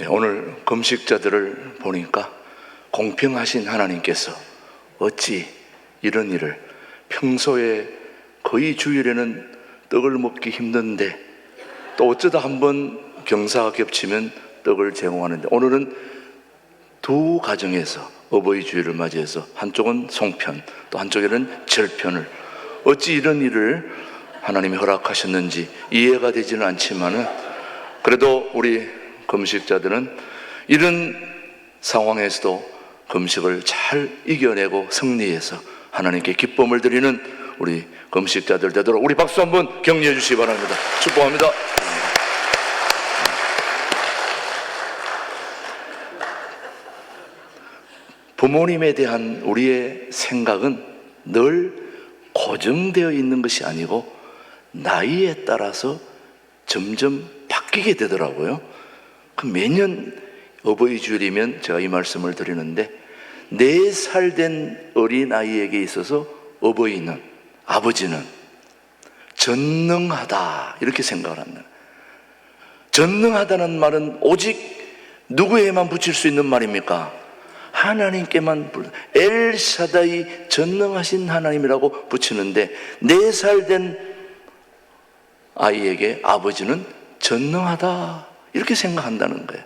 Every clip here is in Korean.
오늘 금식자들을 보니까 공평하신 하나님께서 어찌 이런 일을, 평소에 거의 주일에는 떡을 먹기 힘든데 또 어쩌다 한번 경사가 겹치면 떡을 제공하는데, 오늘은 두 가정에서 어버이 주일을 맞이해서 한쪽은 송편, 또 한쪽에는 절편을, 어찌 이런 일을 하나님이 허락하셨는지 이해가 되지는 않지만은, 그래도 우리 금식자들은 이런 상황에서도 금식을 잘 이겨내고 승리해서 하나님께 기쁨을 드리는 우리 금식자들 되도록 우리 박수 한번 격려해 주시기 바랍니다. 축복합니다. 부모님에 대한 우리의 생각은 늘 고정되어 있는 것이 아니고 나이에 따라서 점점 바뀌게 되더라고요. 매년 어버이 주일이면 제가 이 말씀을 드리는데, 4살 된 어린아이에게 있어서 어버이는, 아버지는 전능하다 이렇게 생각을 합니다. 전능하다는 말은 오직 누구에만 붙일 수 있는 말입니까? 하나님께만. 엘샤다이, 전능하신 하나님이라고 붙이는데 4살 된 아이에게 아버지는 전능하다 이렇게 생각한다는 거예요.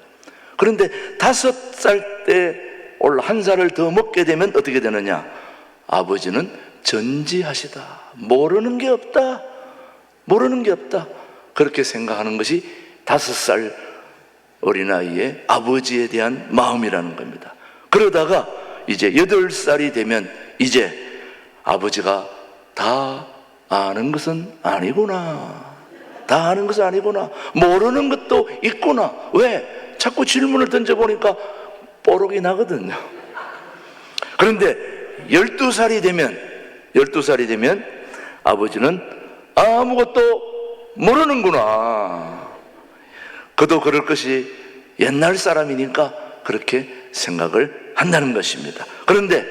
그런데 5살 때 올 1살을 더 먹게 되면 어떻게 되느냐? 아버지는 전지하시다, 모르는 게 없다, 모르는 게 없다, 그렇게 생각하는 것이 5살 어린아이의 아버지에 대한 마음이라는 겁니다. 그러다가 이제 8살이 되면 이제 아버지가 다 아는 것은 아니구나, 다 아는 것은 아니구나, 모르는 것도 있구나. 왜? 자꾸 질문을 던져보니까 뽀록이 나거든요. 그런데 12살이 되면 아버지는 아무것도 모르는구나. 그도 그럴 것이 옛날 사람이니까 그렇게 생각을 한다는 것입니다. 그런데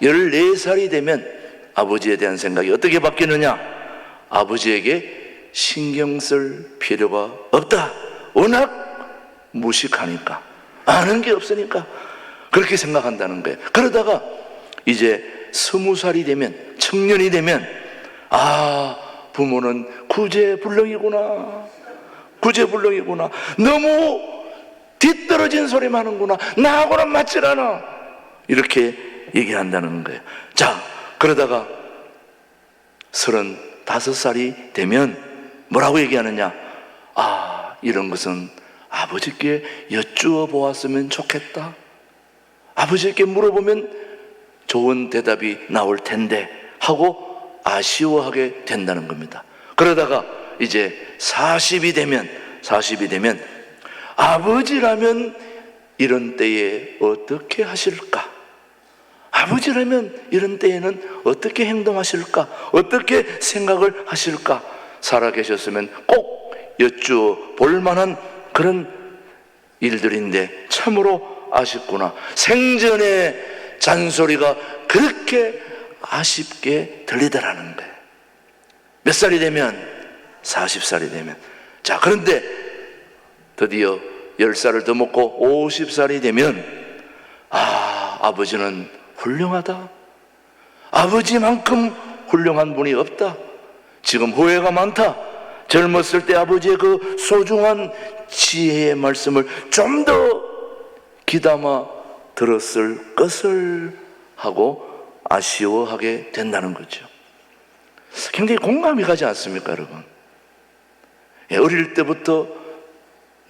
14살이 되면 아버지에 대한 생각이 어떻게 바뀌느냐? 아버지에게 신경 쓸 필요가 없다. 워낙 무식하니까, 아는 게 없으니까 그렇게 생각한다는 거예요. 그러다가 이제 20살이 되면, 청년이 되면, 부모는 구제불능이구나, 구제불능이구나, 너무 뒤떨어진 소리만 하는구나, 나하고는 맞질 않아, 이렇게 얘기한다는 거예요. 자, 그러다가 35살이 되면 뭐라고 얘기하느냐? 이런 것은 아버지께 여쭈어 보았으면 좋겠다, 아버지께 물어보면 좋은 대답이 나올 텐데 하고 아쉬워하게 된다는 겁니다. 그러다가 이제 40이 되면 아버지라면 이런 때에 어떻게 하실까? 아버지라면 이런 때에는 어떻게 행동하실까? 어떻게 생각을 하실까? 살아계셨으면 꼭 여쭈어 볼 만한 그런 일들인데 참으로 아쉽구나. 생전에 잔소리가 그렇게 아쉽게 들리더라는 거예요. 몇 살이 되면? 40살이 되면. 자, 그런데 드디어 10살을 더 먹고 50살이 되면 아버지는 훌륭하다, 아버지만큼 훌륭한 분이 없다, 지금 후회가 많다, 젊었을 때 아버지의 그 소중한 지혜의 말씀을 좀 더 귀담아 들었을 것을 하고 아쉬워하게 된다는 거죠. 굉장히 공감이 가지 않습니까, 여러분? 어릴 때부터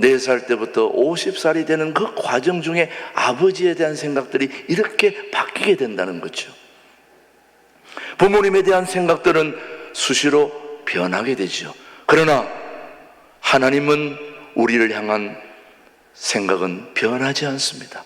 4살 때부터 50살이 되는 그 과정 중에 아버지에 대한 생각들이 이렇게 바뀌게 된다는 거죠. 부모님에 대한 생각들은 수시로 변하게 되죠. 그러나 하나님은 우리를 향한 생각은 변하지 않습니다.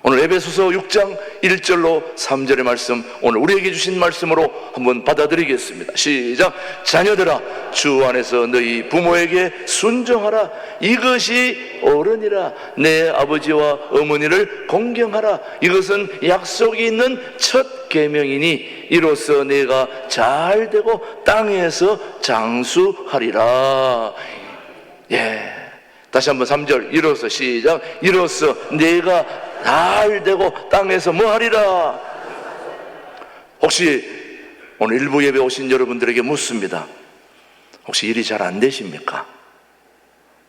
오늘 에베소서 6장 1절로 3절의 말씀, 오늘 우리에게 주신 말씀으로 한번 받아들이겠습니다. 시작. 자녀들아, 주 안에서 너희 부모에게 순종하라. 이것이 옳으니라. 내 아버지와 어머니를 공경하라. 이것은 약속이 있는 첫 계명이니 이로써 내가 잘 되고 땅에서 장수하리라. 다시 한번 3절 일어서 시작. 일어서 내가 날 되고 땅에서 뭐 하리라. 혹시 오늘 일부 예배 오신 여러분들에게 묻습니다. 혹시 일이 잘 안 되십니까?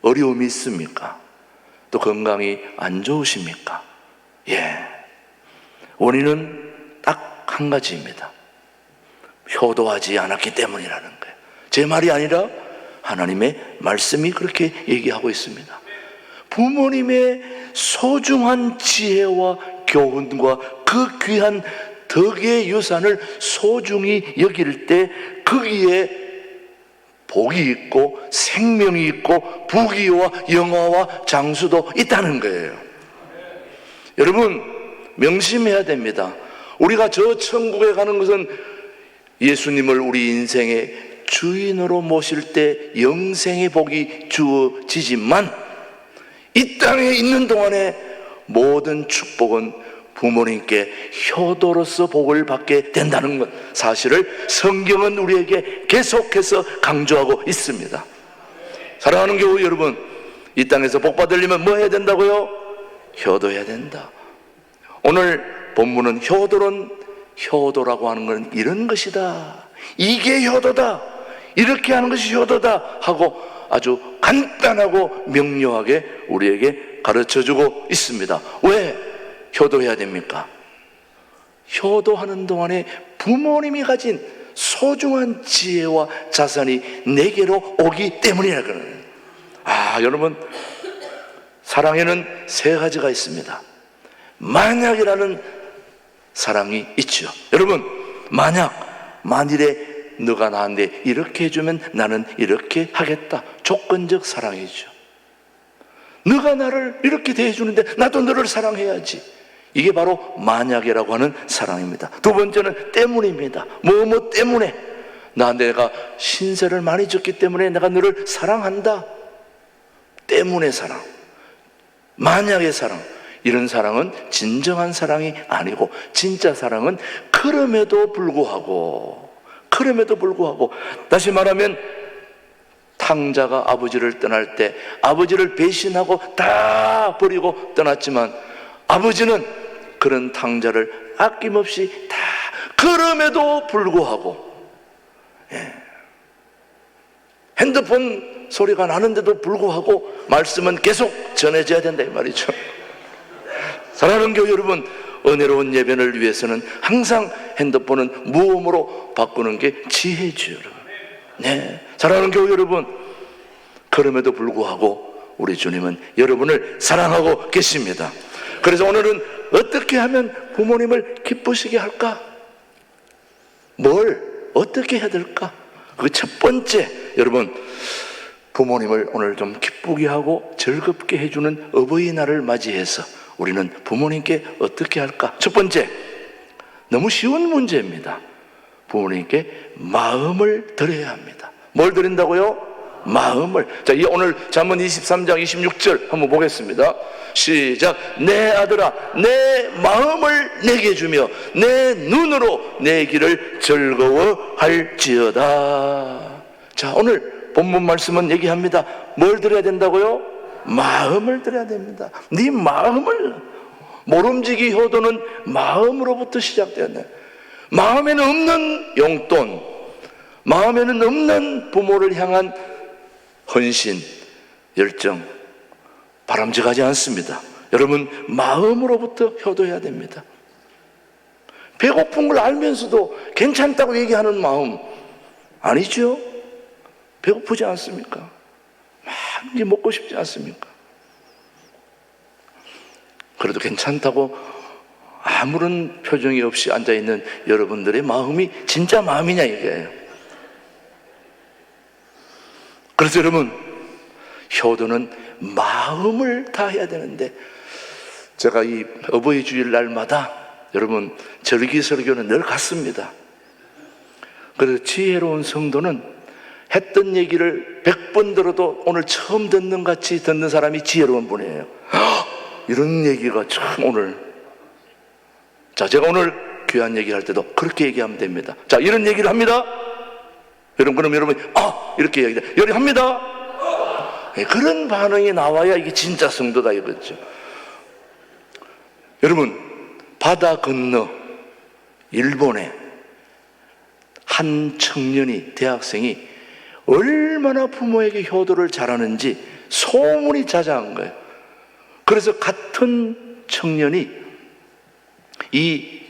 어려움이 있습니까? 또 건강이 안 좋으십니까? 예, 원인은 딱 한 가지입니다. 효도하지 않았기 때문이라는 거예요. 제 말이 아니라 하나님의 말씀이 그렇게 얘기하고 있습니다. 부모님의 소중한 지혜와 교훈과 그 귀한 덕의 유산을 소중히 여길 때 거기에 복이 있고 생명이 있고 부귀와 영화와 장수도 있다는 거예요. 여러분 명심해야 됩니다. 우리가 저 천국에 가는 것은 예수님을 우리 인생의 주인으로 모실 때 영생의 복이 주어지지만 이 땅에 있는 동안에 모든 축복은 부모님께 효도로서 복을 받게 된다는 것, 사실을 성경은 우리에게 계속해서 강조하고 있습니다. 사랑하는 교우 여러분, 이 땅에서 복 받으려면 뭐 해야 된다고요? 효도해야 된다. 오늘 본문은 효도라고 하는 건 이런 것이다, 이게 효도다, 이렇게 하는 것이 효도다 하고 아주 간단하고 명료하게 우리에게 가르쳐주고 있습니다. 왜 효도해야 됩니까? 효도하는 동안에 부모님이 가진 소중한 지혜와 자산이 내게로 오기 때문이라 그러는 거예요. 여러분, 사랑에는 세 가지가 있습니다. 만약이라는 사랑이 있죠. 여러분, 만일에 너가 나한테 이렇게 해주면 나는 이렇게 하겠다. 조건적 사랑이죠. 너가 나를 이렇게 대해주는데 나도 너를 사랑해야지. 이게 바로 만약이라고 하는 사랑입니다. 두 번째는 때문입니다. 뭐 때문에. 내가 신세를 많이 졌기 때문에 내가 너를 사랑한다. 때문의 사랑, 만약의 사랑. 이런 사랑은 진정한 사랑이 아니고, 진짜 사랑은 그럼에도 불구하고 다시 말하면 탕자가 아버지를 떠날 때 아버지를 배신하고 다 버리고 떠났지만 아버지는 그런 탕자를 아낌없이 다, 그럼에도 불구하고, 핸드폰 소리가 나는데도 불구하고 말씀은 계속 전해져야 된다 이 말이죠. 사랑하는 교회 여러분, 은혜로운 예배를 위해서는 항상 핸드폰은 무음으로 바꾸는 게 지혜죠, 여러분. 네, 사랑하는 교회 여러분, 그럼에도 불구하고 우리 주님은 여러분을 사랑하고 계십니다. 그래서 오늘은 어떻게 하면 부모님을 기쁘시게 할까? 뭘 어떻게 해야 될까? 그 첫 번째, 여러분, 부모님을 오늘 좀 기쁘게 하고 즐겁게 해주는 어버이날을 맞이해서 우리는 부모님께 어떻게 할까? 첫 번째, 너무 쉬운 문제입니다. 부모님께 마음을 드려야 합니다. 뭘 드린다고요? 마음을. 자, 오늘 잠언 23장 26절 한번 보겠습니다. 시작. 내 아들아, 내 마음을 내게 주며 내 눈으로 내 길을 즐거워할지어다. 자, 오늘 본문 말씀은 얘기합니다. 뭘 드려야 된다고요? 마음을 드려야 됩니다. 네 마음을. 모름지기 효도는 마음으로부터 시작돼야 돼. 마음에는 없는 용돈, 마음에는 없는 부모를 향한 헌신, 열정 바람직하지 않습니다. 여러분, 마음으로부터 효도해야 됩니다. 배고픈 걸 알면서도 괜찮다고 얘기하는 마음 아니죠? 배고프지 않습니까? 많이 먹고 싶지 않습니까? 그래도 괜찮다고 아무런 표정이 없이 앉아있는 여러분들의 마음이 진짜 마음이냐 이거예요. 그래서 여러분, 효도는 마음을 다해야 되는데, 제가 이 어버이 주일 날마다 여러분 절기설교는 늘 같습니다. 그래서 지혜로운 성도는 했던 얘기를 100번 들어도 오늘 처음 듣는 같이 듣는 사람이 지혜로운 분이에요. 이런 얘기가 참 오늘, 자, 제가 오늘 귀한 얘기할 때도 그렇게 얘기하면 됩니다. 자, 이런 얘기를 합니다. 여러분, 그럼 여러분, 이렇게 얘기해요. 여러분 합니다. 그런 반응이 나와야 이게 진짜 성도다 이거죠. 여러분, 바다 건너 일본에 한 청년이, 대학생이 얼마나 부모에게 효도를 잘하는지 소문이 자자한 거예요. 그래서 같은 청년이, 이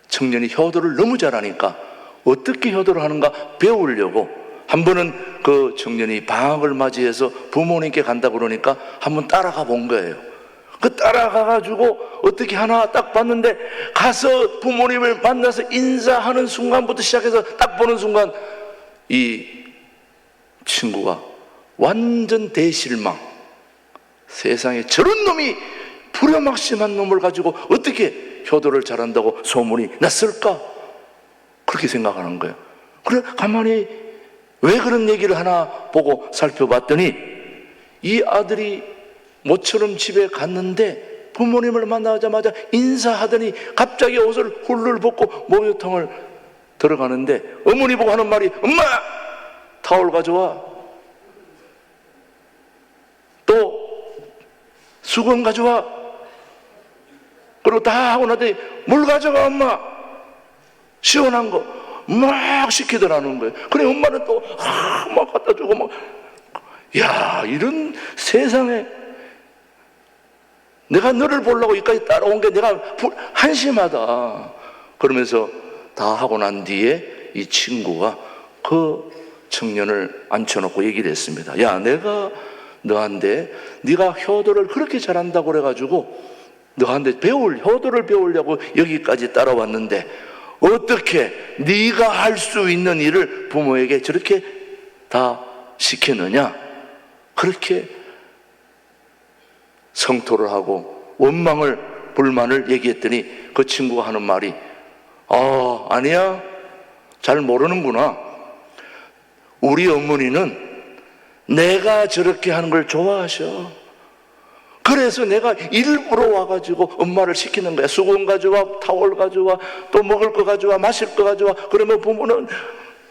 청년이 효도를 너무 잘하니까 어떻게 효도를 하는가 배우려고 한 번은 그 청년이 방학을 맞이해서 부모님께 간다 그러니까 한번 따라가 본 거예요. 그 따라가가지고 어떻게 하나 딱 봤는데, 가서 부모님을 만나서 인사하는 순간부터 시작해서 딱 보는 순간 이 친구가 완전 대실망. 세상에 저런 놈이, 불효막심한 놈을 가지고 어떻게 효도를 잘한다고 소문이 났을까? 그렇게 생각하는 거예요. 그래 가만히 왜 그런 얘기를 하나 보고 살펴봤더니, 이 아들이 모처럼 집에 갔는데 부모님을 만나자마자 인사하더니 갑자기 옷을 훌훌 벗고 목욕탕을 들어가는데 어머니 보고 하는 말이, 엄마! 타올 가져와. 또 수건 가져와. 그리고 다 하고 나더니 물 가져가 엄마. 시원한 거 막 시키더라는 거예요. 그래 엄마는 또 막 갖다 주고 막. 야, 이런 세상에 내가 너를 보려고 여기까지 따라온 게 내가 한심하다. 그러면서 다 하고 난 뒤에 이 친구가 그 청년을 앉혀놓고 얘기를 했습니다. 야, 내가 너한테 네가 효도를 그렇게 잘한다고 그래가지고 너한테 효도를 배우려고 여기까지 따라왔는데 어떻게 네가 할 수 있는 일을 부모에게 저렇게 다 시키느냐? 그렇게 성토를 하고 원망을, 불만을 얘기했더니 그 친구가 하는 말이, 아니야, 잘 모르는구나. 우리 어머니는 내가 저렇게 하는 걸 좋아하셔. 그래서 내가 일부러 와가지고 엄마를 시키는 거야. 수건 가져와, 타월 가져와, 또 먹을 거 가져와, 마실 거 가져와. 그러면 부모는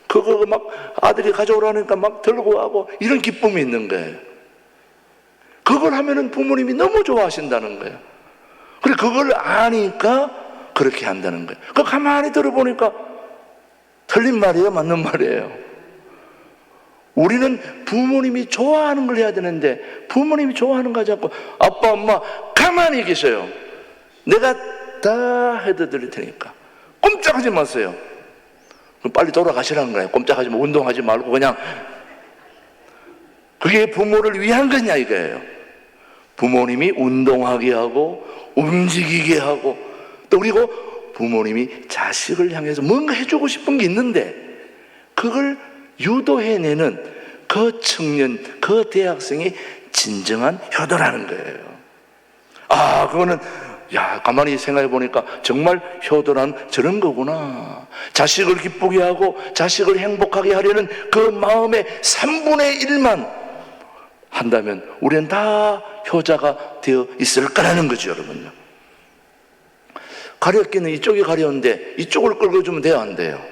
그거 막 아들이 가져오라니까 막 들고 가고, 이런 기쁨이 있는 거예요. 그걸 하면은 부모님이 너무 좋아하신다는 거예요. 그래, 그걸 아니까 그렇게 한다는 거예요. 그 가만히 들어보니까 틀린 말이에요, 맞는 말이에요. 우리는 부모님이 좋아하는 걸 해야 되는데 부모님이 좋아하는 거 하지 않고 아빠, 엄마 가만히 계셔요. 내가 다 해드릴 테니까 꼼짝하지 마세요. 그럼 빨리 돌아가시라는 거예요. 꼼짝하지 마, 운동하지 말고 그냥. 그게 부모를 위한 거냐 이거예요. 부모님이 운동하게 하고 움직이게 하고, 또 그리고 부모님이 자식을 향해서 뭔가 해주고 싶은 게 있는데 그걸 유도해내는 그 청년, 그 대학생이 진정한 효도라는 거예요. 그거는 가만히 생각해 보니까 정말 효도란 저런 거구나. 자식을 기쁘게 하고 자식을 행복하게 하려는 그 마음의 3분의 1만 한다면 우리는 다 효자가 되어 있을 거라는 거죠, 여러분요. 가렵기는 이쪽이 가려운데 이쪽을 끌어주면 돼요, 안 돼요?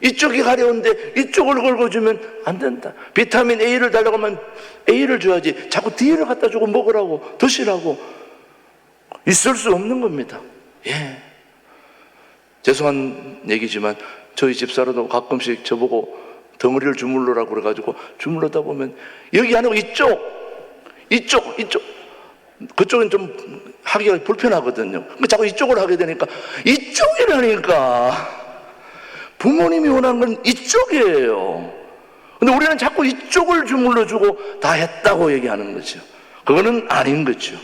이쪽이 가려운데 이쪽을 긁어주면 안 된다. 비타민 A를 달라고 하면 A를 줘야지 자꾸 D를 갖다 주고 먹으라고, 드시라고. 있을 수 없는 겁니다. 예. 죄송한 얘기지만 저희 집사람도 가끔씩 저보고 덩어리를 주물러라고 그래가지고 주물러다 보면 여기 아니고 이쪽 그쪽은 좀 하기가 불편하거든요. 자꾸 이쪽을 하게 되니까, 이쪽이라니까. 부모님이 원하는 건 이쪽이에요. 근데 우리는 자꾸 이쪽을 주물러주고 다 했다고 얘기하는 거죠. 그거는 아닌 거죠.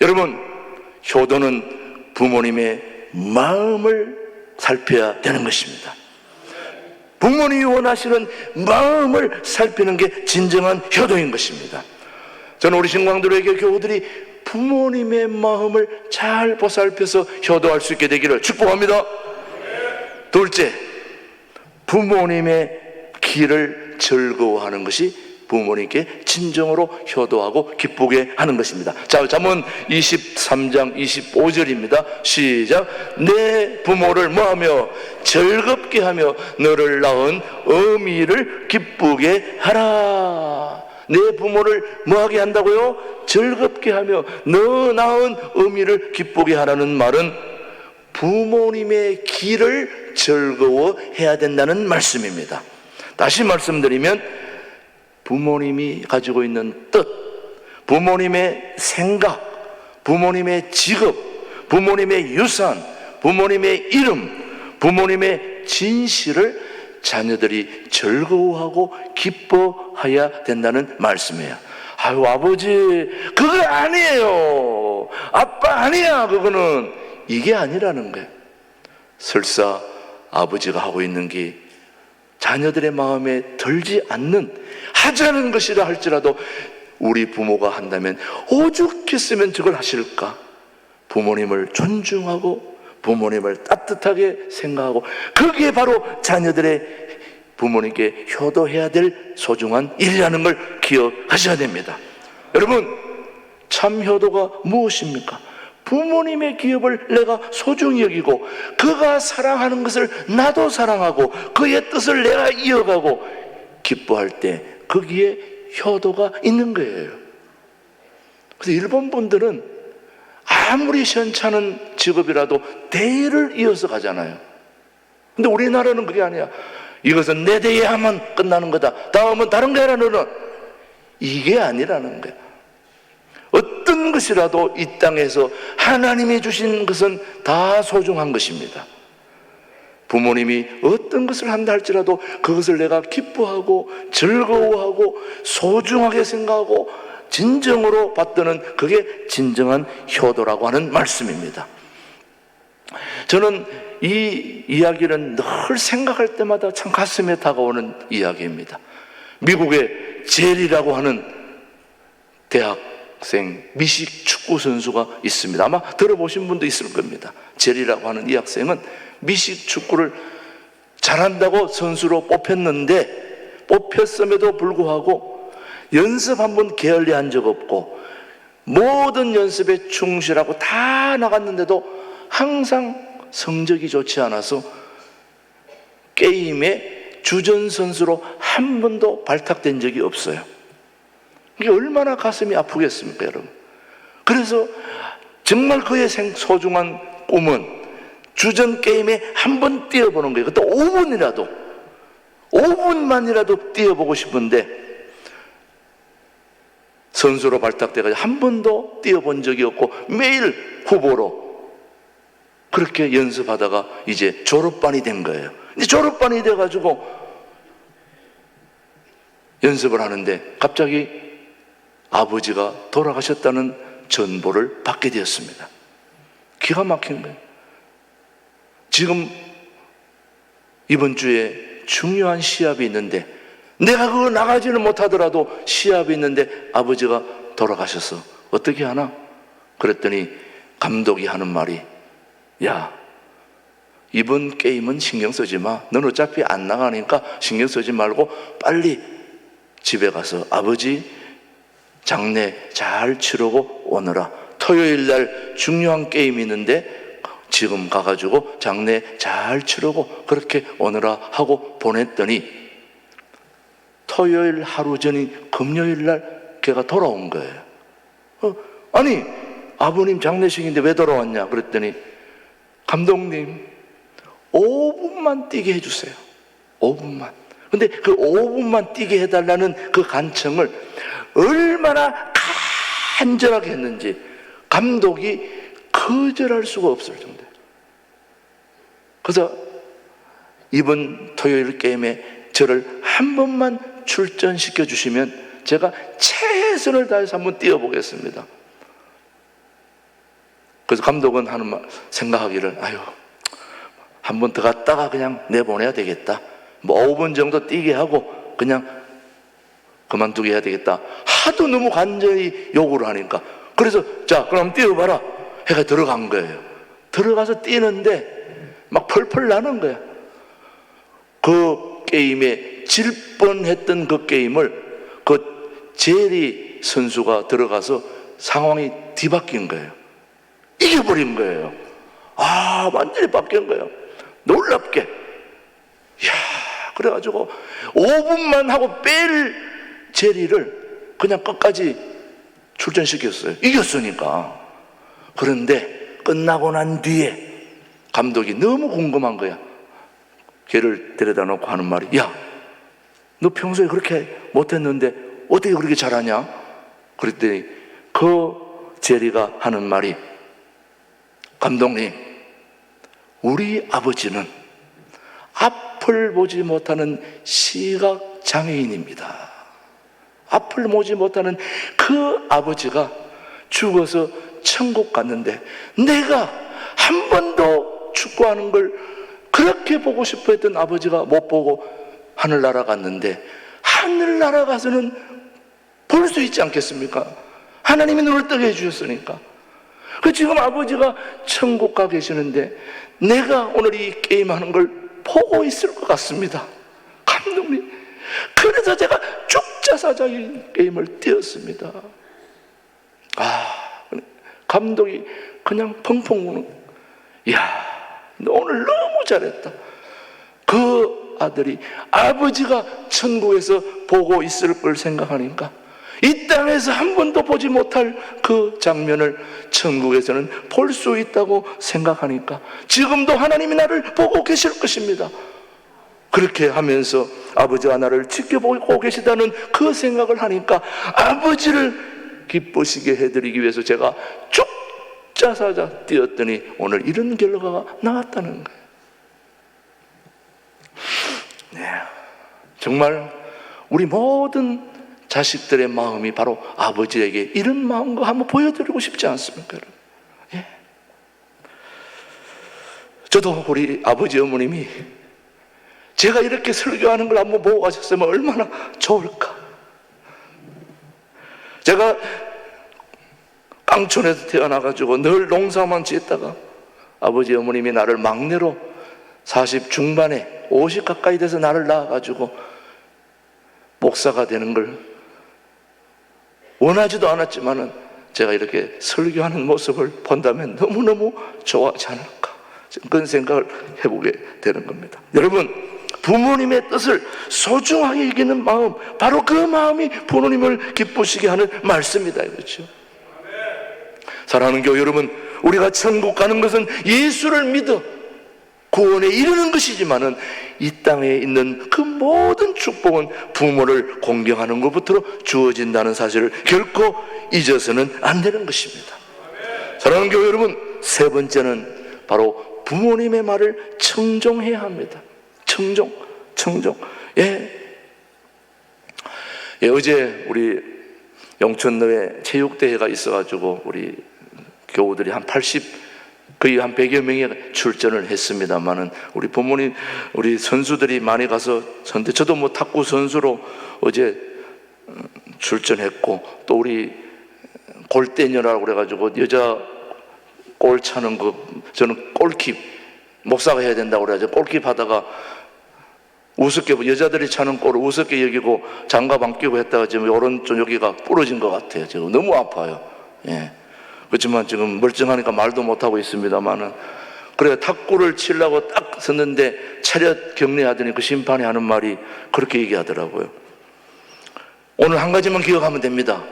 여러분, 효도는 부모님의 마음을 살펴야 되는 것입니다. 부모님이 원하시는 마음을 살피는 게 진정한 효도인 것입니다. 저는 우리 신광들에게 교우들이 부모님의 마음을 잘 보살펴서 효도할 수 있게 되기를 축복합니다. 둘째, 부모님의 길을 즐거워하는 것이 부모님께 진정으로 효도하고 기쁘게 하는 것입니다. 자, 잠언 23장 25절입니다. 시작. 내 부모를 뭐하며 즐겁게 하며 너를 낳은 어미를 기쁘게 하라. 내 부모를 뭐하게 한다고요? 즐겁게 하며 너 낳은 어미를 기쁘게 하라는 말은 부모님의 길을 즐거워해야 된다는 말씀입니다. 다시 말씀드리면 부모님이 가지고 있는 뜻, 부모님의 생각, 부모님의 직업, 부모님의 유산, 부모님의 이름, 부모님의 진실을 자녀들이 즐거워하고 기뻐해야 된다는 말씀이에요. 아유, 아버지 그거 아니에요, 아빠 아니야, 그거는. 이게 아니라는 거예요. 설사 아버지가 하고 있는 게 자녀들의 마음에 들지 않는, 하자는 것이라 할지라도 우리 부모가 한다면 오죽했으면 저걸 하실까. 부모님을 존중하고 부모님을 따뜻하게 생각하고, 그게 바로 자녀들의 부모님께 효도해야 될 소중한 일이라는 걸 기억하셔야 됩니다. 여러분, 참 효도가 무엇입니까? 부모님의 기업을 내가 소중히 여기고 그가 사랑하는 것을 나도 사랑하고 그의 뜻을 내가 이어가고 기뻐할 때 거기에 효도가 있는 거예요. 그래서 일본 분들은 아무리 시원찮은 직업이라도 대의를 이어서 가잖아요. 근데 우리나라는 그게 아니야. 이것은 내 대에 하면 끝나는 거다, 다음은 다른 거 해라 너는. 이게 아니라는 거야. 어떤 것이라도 이 땅에서 하나님이 주신 것은 다 소중한 것입니다. 부모님이 어떤 것을 한다 할지라도 그것을 내가 기뻐하고 즐거워하고 소중하게 생각하고 진정으로 받드는, 그게 진정한 효도라고 하는 말씀입니다. 저는 이 이야기는 늘 생각할 때마다 참 가슴에 다가오는 이야기입니다. 미국의 젤이라고 하는 대학생 미식 축구 선수가 있습니다. 아마 들어보신 분도 있을 겁니다. 젤이라고 하는 이 학생은 미식 축구를 잘한다고 선수로 뽑혔음에도 불구하고 연습 한번 게을리한 적 없고 모든 연습에 충실하고 다 나갔는데도 항상 성적이 좋지 않아서 게임에 주전 선수로 한 번도 발탁된 적이 없어요. 이게 얼마나 가슴이 아프겠습니까, 여러분? 그래서 정말 그의 소중한 꿈은 주전 게임에 한 번 뛰어보는 거예요. 그것도 5분만이라도 뛰어보고 싶은데 선수로 발탁돼가지고 한 번도 뛰어본 적이 없고 매일 후보로 그렇게 연습하다가 이제 졸업반이 된 거예요. 이제 졸업반이 돼가지고 연습을 하는데 갑자기 아버지가 돌아가셨다는 전보를 받게 되었습니다. 기가 막힌 거예요. 지금 이번 주에 중요한 시합이 있는데 내가 그거 나가지는 못하더라도 시합이 있는데 아버지가 돌아가셔서 어떻게 하나? 그랬더니 감독이 하는 말이, 야, 이번 게임은 신경 쓰지 마. 넌 어차피 안 나가니까 신경 쓰지 말고 빨리 집에 가서 아버지 장례 잘 치르고 오너라. 토요일 날 중요한 게임이 있는데 지금 가가지고 장례 잘 치르고 그렇게 오너라 하고 보냈더니 토요일 하루 전인 금요일 날 걔가 돌아온 거예요. 아니, 아버님 장례식인데 왜 돌아왔냐? 그랬더니 감독님 5분만 뛰게 해주세요. 5분만. 근데 그 5분만 뛰게 해달라는 그 간청을 얼마나 간절하게 했는지 감독이 거절할 수가 없을 정도예요. 그래서 이번 토요일 게임에 저를 한 번만 출전시켜 주시면 제가 최선을 다해서 한번 뛰어보겠습니다. 그래서 감독은 하는 말, 생각하기를, 아유, 한 번 더 갔다가 그냥 내보내야 되겠다. 뭐 5분 정도 뛰게 하고 그냥 그만두게 해야 되겠다. 하도 너무 간절히 요구를 하니까. 그래서 자, 그럼 뛰어봐라 해가 들어간 거예요. 들어가서 뛰는데 막 펄펄 나는 거야. 그 게임에 질 뻔했던 그 게임을 그 제리 선수가 들어가서 상황이 뒤바뀐 거예요. 이겨버린 거예요. 완전히 바뀐 거예요. 놀랍게. 이야, 그래가지고 5분만 하고 뺄 제리를 그냥 끝까지 출전시켰어요. 이겼으니까. 그런데 끝나고 난 뒤에 감독이 너무 궁금한 거야. 걔를 데려다 놓고 하는 말이, 야, 너 평소에 그렇게 못했는데 어떻게 그렇게 잘하냐? 그랬더니 그 제리가 하는 말이, 감독님, 우리 아버지는 앞을 보지 못하는 시각장애인입니다. 앞을 보지 못하는 그 아버지가 죽어서 천국 갔는데 내가 한 번도 축구하는 걸 그렇게 보고 싶어 했던 아버지가 못 보고 하늘나라 갔는데, 하늘나라 가서는 볼 수 있지 않겠습니까? 하나님이 눈을 뜨게 해주셨으니까. 지금 아버지가 천국 가 계시는데 내가 오늘 이 게임하는 걸 보고 있을 것 같습니다, 감독님. 그래서 제가 죽자사자인 게임을 뛰었습니다. 감독이 그냥 펑펑 우는, 이야, 너 오늘 너무 잘했다. 그 아들이 아버지가 천국에서 보고 있을 걸 생각하니까, 이 땅에서 한 번도 보지 못할 그 장면을 천국에서는 볼 수 있다고 생각하니까 지금도 하나님이 나를 보고 계실 것입니다. 그렇게 하면서 아버지가 나를 지켜보고 계시다는 그 생각을 하니까 아버지를 기쁘시게 해드리기 위해서 제가 죽자사자 뛰었더니 오늘 이런 결과가 나왔다는 거예요. 정말 우리 모든 자식들의 마음이 바로 아버지에게 이런 마음과 한번 보여드리고 싶지 않습니까, 여러분? 저도 우리 아버지 어머님이 제가 이렇게 설교하는 걸 한번 보고 가셨으면 얼마나 좋을까. 제가 깡촌에서 태어나가지고 늘 농사만 짓다가 아버지 어머님이 나를 막내로 40 중반에 50 가까이 돼서 나를 낳아가지고 목사가 되는 걸 원하지도 않았지만은 제가 이렇게 설교하는 모습을 본다면 너무너무 좋아하지 않을까, 그런 생각을 해보게 되는 겁니다. 여러분, 부모님의 뜻을 소중하게 여기는 마음, 바로 그 마음이 부모님을 기쁘시게 하는 말씀이다, 그렇죠? 사랑하는 교회 여러분, 우리가 천국 가는 것은 예수를 믿어 구원에 이르는 것이지만은 이 땅에 있는 그 모든 축복은 부모를 공경하는 것부터 주어진다는 사실을 결코 잊어서는 안 되는 것입니다. 사랑하는 교회 여러분, 세 번째는 바로 부모님의 말을 청종해야 합니다. 청종. 어제 우리 영천로에 체육대회가 있어가지고 우리 교우들이 거의 한 100여 명이 출전을 했습니다만은 우리 부모님, 우리 선수들이 많이 가서 저도 뭐 탁구 선수로 어제 출전했고, 또 우리 골대녀라고 그래가지고 여자 골 차는 거, 저는 골킵 목사가 해야 된다고 그래가지고 골킵 하다가 우습게, 여자들이 차는 골을 우습게 여기고 장갑 안 끼고 했다가 지금 오른쪽 여기가 부러진 것 같아요. 지금 너무 아파요. 그렇지만 지금 멀쩡하니까 말도 못하고 있습니다만은, 그래 탁구를 치려고 딱 섰는데 차렷 격리하더니 그 심판이 하는 말이 그렇게 얘기하더라고요. 오늘 한 가지만 기억하면 됩니다.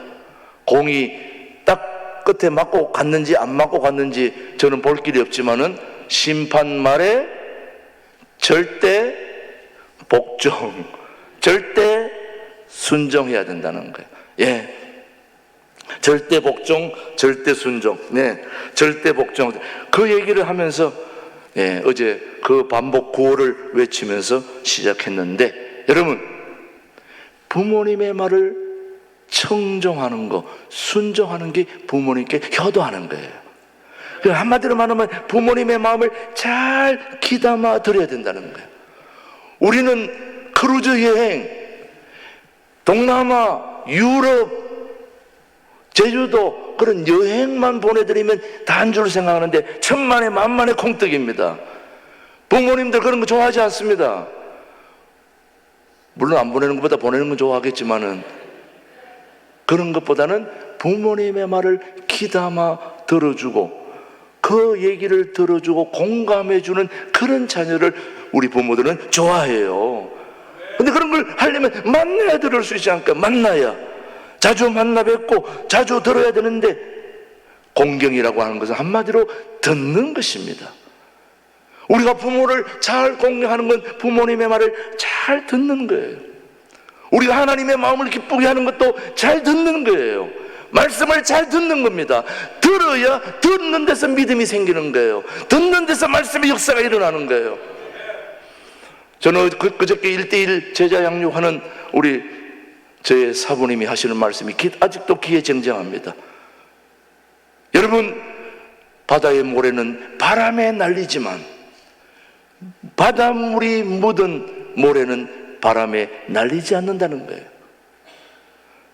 공이 딱 끝에 맞고 갔는지 안 맞고 갔는지 저는 볼 길이 없지만은 심판 말에 절대 복종, 절대 순종해야 된다는 거예요. 절대 복종, 절대 순종. 절대 복종. 그 얘기를 하면서 어제 그 반복 구호를 외치면서 시작했는데, 여러분, 부모님의 말을 청종하는 거, 순종하는 게 부모님께 효도하는 거예요. 한마디로 말하면 부모님의 마음을 잘 귀담아 드려야 된다는 거예요. 우리는 크루즈 여행, 동남아, 유럽, 제주도 그런 여행만 보내드리면 단 줄 생각하는데 천만에 만만의 콩떡입니다. 부모님들 그런 거 좋아하지 않습니다. 물론 안 보내는 것보다 보내는 건 좋아하겠지만은 그런 것보다는 부모님의 말을 귀담아 들어주고 그 얘기를 들어주고 공감해주는 그런 자녀를 우리 부모들은 좋아해요. 근데 그런 걸 하려면 만나야 들을 수 있지 않을까? 만나야 자주 만나 뵙고 자주 들어야 되는데, 공경이라고 하는 것은 한마디로 듣는 것입니다. 우리가 부모를 잘 공경하는 건 부모님의 말을 잘 듣는 거예요. 우리가 하나님의 마음을 기쁘게 하는 것도 잘 듣는 거예요. 말씀을 잘 듣는 겁니다. 들어야 듣는 데서 믿음이 생기는 거예요. 듣는 데서 말씀의 역사가 일어나는 거예요. 저는 그저께 1:1 제자 양육하는 우리 저의 사부님이 하시는 말씀이 아직도 귀에 쟁쟁합니다. 여러분, 바다의 모래는 바람에 날리지만 바닷물이 묻은 모래는 바람에 날리지 않는다는 거예요.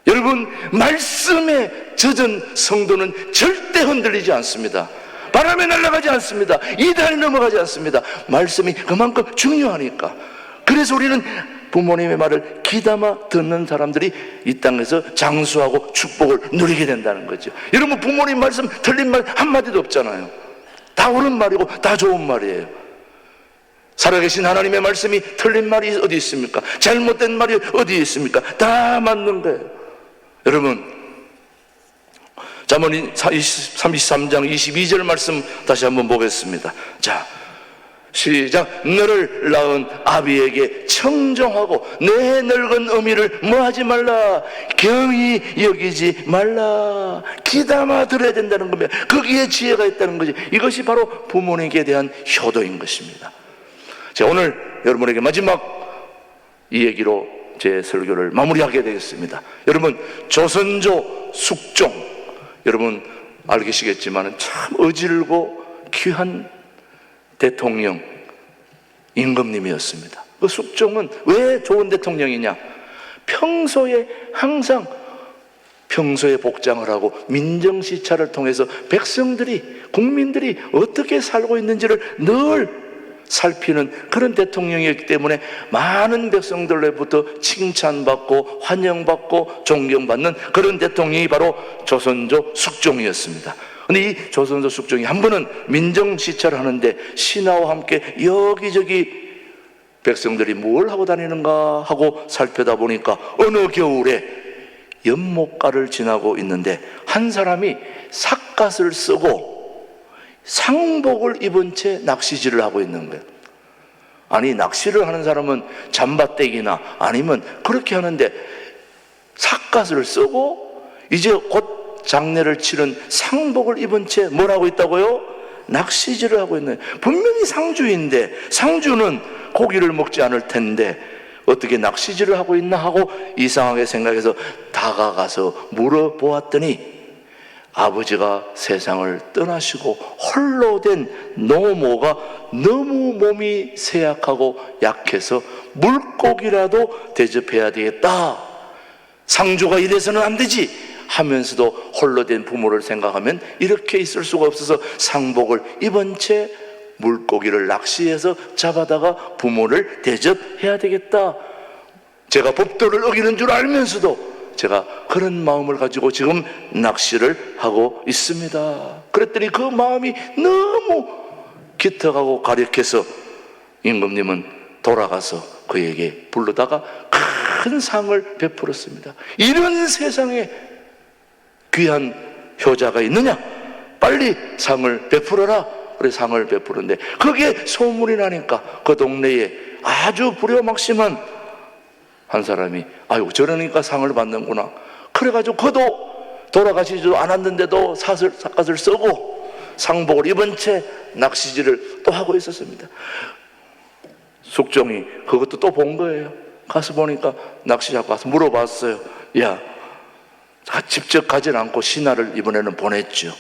여러분, 말씀에 젖은 성도는 절대 흔들리지 않습니다. 바람에 날아가지 않습니다. 이단에 넘어가지 않습니다. 말씀이 그만큼 중요하니까. 그래서 우리는 부모님의 말을 귀담아 듣는 사람들이 이 땅에서 장수하고 축복을 누리게 된다는 거죠. 여러분, 부모님 말씀 틀린 말 한마디도 없잖아요. 다 옳은 말이고 다 좋은 말이에요. 살아계신 하나님의 말씀이 틀린 말이 어디 있습니까? 잘못된 말이 어디 있습니까? 다 맞는 거예요. 여러분, 잠언 33장 22절 말씀 다시 한번 보겠습니다. 자, 시작. 너를 낳은 아비에게 청정하고 내 늙은 어미를 뭐하지 말라, 경히 여기지 말라. 귀담아 들어야 된다는 겁니다. 거기에 지혜가 있다는 거지. 이것이 바로 부모님께 대한 효도인 것입니다. 자, 오늘 여러분에게 마지막 이 얘기로 제 설교를 마무리하게 되겠습니다. 여러분, 조선조 숙종, 여러분 알겠시겠지만 참 어질고 귀한 대통령 임금님이었습니다. 그 숙종은 왜 좋은 대통령이냐? 평소에 항상 복장을 하고 민정시찰을 통해서 백성들이, 국민들이 어떻게 살고 있는지를 늘 살피는 그런 대통령이었기 때문에 많은 백성들로부터 칭찬받고 환영받고 존경받는 그런 대통령이 바로 조선조 숙종이었습니다. 근데 이 조선조 숙종이 한 번은 민정시찰을 하는데 신하와 함께 여기저기 백성들이 뭘 하고 다니는가 하고 살펴다 보니까 어느 겨울에 연못가를 지나고 있는데 한 사람이 삿갓을 쓰고 상복을 입은 채 낚시질을 하고 있는 거예요. 아니, 낚시를 하는 사람은 잠바떼기나 아니면 그렇게 하는데 삿갓을 쓰고 이제 곧 장례를 치른 상복을 입은 채 뭘 하고 있다고요? 낚시질을 하고 있는 거예요. 분명히 상주인데 상주는 고기를 먹지 않을 텐데 어떻게 낚시질을 하고 있나 하고 이상하게 생각해서 다가가서 물어보았더니 아버지가 세상을 떠나시고 홀로 된 노모가 너무 몸이 쇠약하고 약해서 물고기라도 대접해야 되겠다. 상주가 이래서는 안 되지 하면서도 홀로 된 부모를 생각하면 이렇게 있을 수가 없어서 상복을 입은 채 물고기를 낚시해서 잡아다가 부모를 대접해야 되겠다. 제가 법도를 어기는 줄 알면서도 제가 그런 마음을 가지고 지금 낚시를 하고 있습니다. 그랬더니 그 마음이 너무 기특하고 가력해서 임금님은 돌아가서 그에게 불러다가 큰 상을 베풀었습니다. 이런 세상에 귀한 효자가 있느냐? 빨리 상을 베풀어라. 그래 상을 베푸는데 그게 소문이 나니까 그 동네에 아주 불효막심한 한 사람이 아유 저러니까 상을 받는구나. 그래가지고 그도 돌아가시지도 않았는데도 삿갓을 쓰고 상복을 입은 채 낚시질을 또 하고 있었습니다. 숙종이 그것도 또 본 거예요. 가서 보니까 낚시 잡고 가서 물어봤어요. 야, 직접 가진 않고 신하를 이번에는 보냈죠.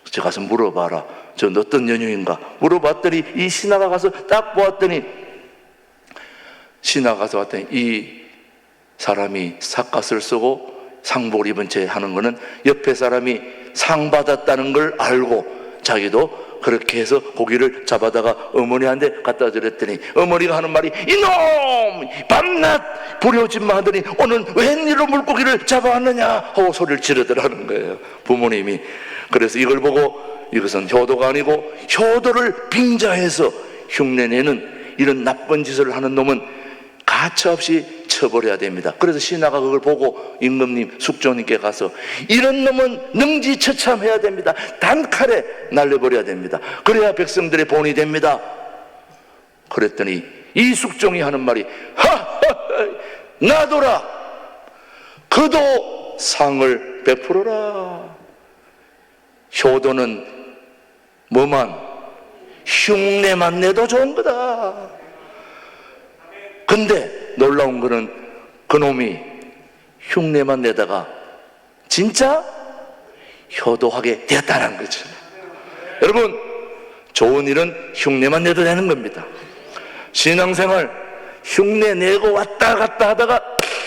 저 가서 물어봐라. 저 어떤 연유인가 물어봤더니 이 신하가 가서 딱 보았더니 신하가 가서 봤더니 이 사람이 삿갓을 쓰고 상복을 입은 채 하는 거는 옆에 사람이 상 받았다는 걸 알고 자기도 그렇게 해서 고기를 잡아다가 어머니한테 갖다 드렸더니 어머니가 하는 말이 이놈 밤낮 부려짐마 하더니 오늘 웬일로 물고기를 잡아왔느냐 하고 소리를 지르더라는 거예요, 부모님이. 그래서 이걸 보고 이것은 효도가 아니고 효도를 빙자해서 흉내내는 이런 나쁜 짓을 하는 놈은 가차없이 처벌해야 됩니다. 그래서 신하가 그걸 보고 임금님, 숙종님께 가서 이런 놈은 능지처참해야 됩니다. 단칼에 날려버려야 됩니다. 그래야 백성들의 본이 됩니다. 그랬더니 이 숙종이 하는 말이 하하하 놔둬라, 그도 상을 베풀어라. 효도는 뭐만 흉내만 내도 좋은 거다. 근데 놀라운 거는 그놈이 흉내만 내다가 진짜 효도하게 되었다는 거죠. 여러분, 좋은 일은 흉내만 내도 되는 겁니다. 신앙생활 흉내 내고 왔다 갔다 하다가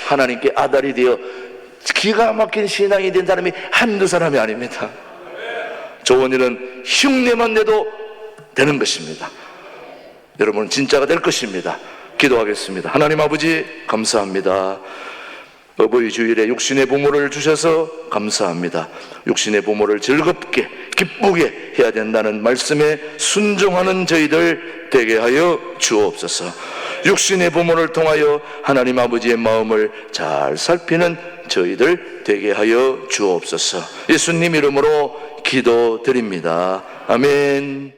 하나님께 아달이 되어 기가 막힌 신앙이 된 사람이 한두 사람이 아닙니다. 좋은 일은 흉내만 내도 되는 것입니다. 여러분, 진짜가 될 것입니다. 기도하겠습니다. 하나님 아버지, 감사합니다. 어버이 주일에 육신의 부모를 주셔서 감사합니다. 육신의 부모를 즐겁게 기쁘게 해야 된다는 말씀에 순종하는 저희들 되게 하여 주옵소서. 육신의 부모를 통하여 하나님 아버지의 마음을 잘 살피는 저희들 되게 하여 주옵소서. 예수님 이름으로 기도드립니다. 아멘.